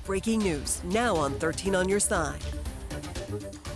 breaking news now on 13 on your side.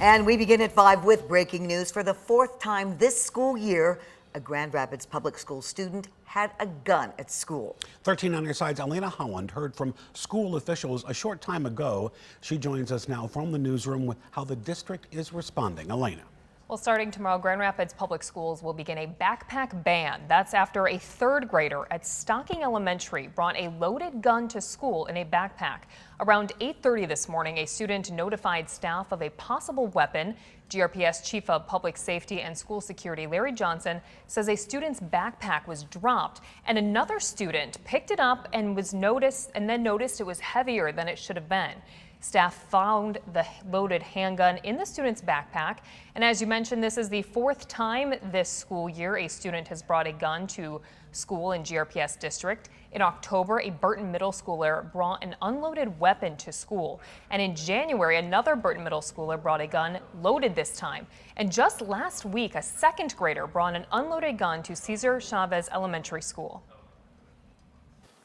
And we begin at 5 with breaking news. For the 4th time this school year, a Grand Rapids public school student had a gun at school. 13 on your side's Elena Holland heard from school officials a short time ago. She joins us now from the newsroom with how the district is responding. Elena. Well, starting tomorrow, Grand Rapids Public Schools will begin a backpack ban. That's after a 3rd grader at Stocking Elementary brought a loaded gun to school in a backpack. Around 8:30 this morning, a student notified staff of a possible weapon. GRPS Chief of Public Safety and School Security Larry Johnson says a student's backpack was dropped and another student picked it up and then noticed it was heavier than it should have been. Staff found the loaded handgun in the student's backpack. And as you mentioned, this is the 4th time this school year a student has brought a gun to school in GRPS district. In October, a Burton middle schooler brought an unloaded weapon to school. And in January, another Burton middle schooler brought a gun loaded this time. And just last week, a 2nd grader brought an unloaded gun to Cesar Chavez Elementary School.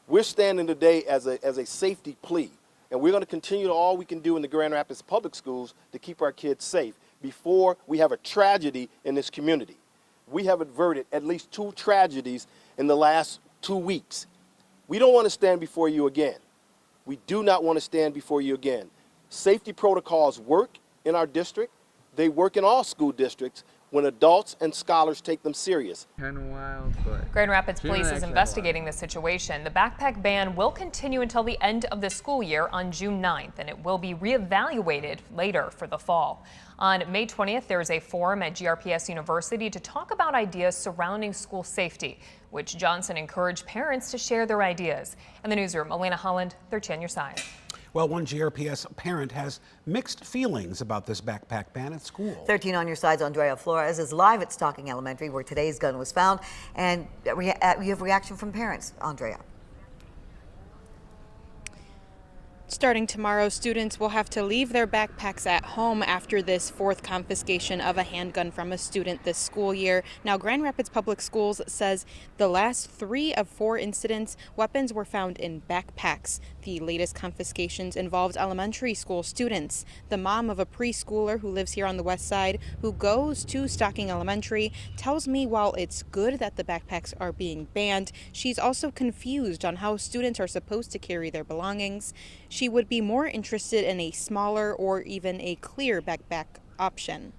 We're standing today as a safety plea. And we're going to continue all we can do in the Grand Rapids Public Schools to keep our kids safe before we have a tragedy in this community. We have averted at least 2 tragedies in the last 2 weeks. We don't want to stand before you again. We do not want to stand before you again. Safety protocols work in our district. They work in all school districts when adults and scholars take them serious. Kind of wild, but Grand Rapids Police is investigating the situation. The backpack ban will continue until the end of the school year on June 9th, and it will be reevaluated later for the fall. On May 20th, there is a forum at GRPS University to talk about ideas surrounding school safety, which Johnson encouraged parents to share their ideas. In the newsroom, Elena Holland, 13 on your side. Well, one GRPS parent has mixed feelings about this backpack ban at school. 13 on your side's Andrea Flores is live at Stocking Elementary, where today's gun was found. And we have reaction from parents. Andrea. Starting tomorrow, students will have to leave their backpacks at home after this 4th confiscation of a handgun from a student this school year. Now, Grand Rapids Public Schools says the last 3 of 4 incidents, weapons were found in backpacks. The latest confiscations involved elementary school students. The mom of a preschooler who lives here on the west side, who goes to Stocking Elementary, tells me while it's good that the backpacks are being banned, she's also confused on how students are supposed to carry their belongings. She would be more interested in a smaller or even a clear backpack option.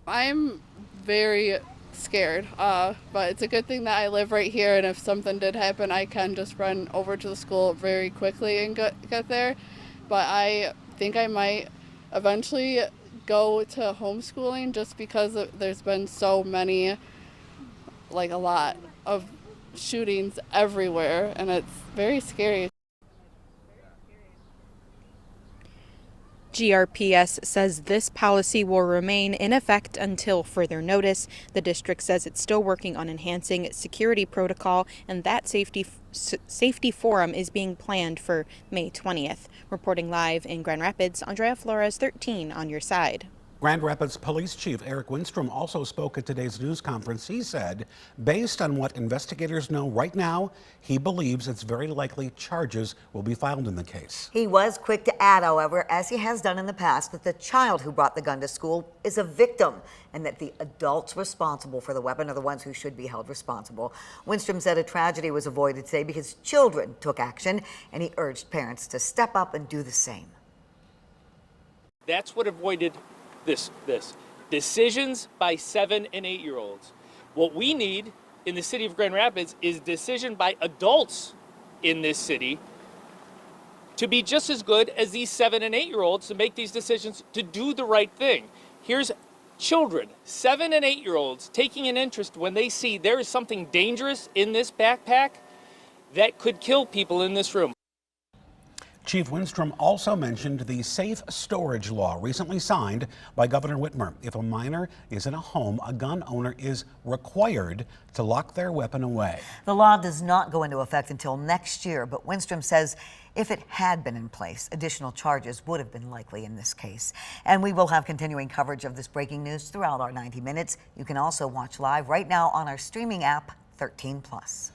I'm very scared, but it's a good thing that I live right here, and if something did happen, I can just run over to the school very quickly and get there. But I think I might eventually go to homeschooling just because there's been so many, like a lot of shootings everywhere, and it's very scary. GRPS says this policy will remain in effect until further notice. The district says it's still working on enhancing security protocol, and that safety forum is being planned for May 20th. Reporting live in Grand Rapids, Andrea Flores, 13 on your side. Grand Rapids Police Chief Eric Winstrom also spoke at today's news conference. He said, based on what investigators know right now, he believes it's very likely charges will be filed in the case. He was quick to add, however, as he has done in the past, that the child who brought the gun to school is a victim and that the adults responsible for the weapon are the ones who should be held responsible. Winstrom said a tragedy was avoided today because children took action, and he urged parents to step up and do the same. That's what avoided this decisions by 7- and 8-year-olds. What we need in the city of Grand Rapids is decision by adults in this city to be just as good as these 7- and 8-year-olds to make these decisions to do the right thing. Here's children, 7- and 8-year-olds, taking an interest when they see there is something dangerous in this backpack that could kill people in this room. Chief Winstrom also mentioned the safe storage law recently signed by Governor Whitmer. If a minor is in a home, a gun owner is required to lock their weapon away. The law does not go into effect until next year, but Winstrom says if it had been in place, additional charges would have been likely in this case. And we will have continuing coverage of this breaking news throughout our 90 minutes. You can also watch live right now on our streaming app, 13+.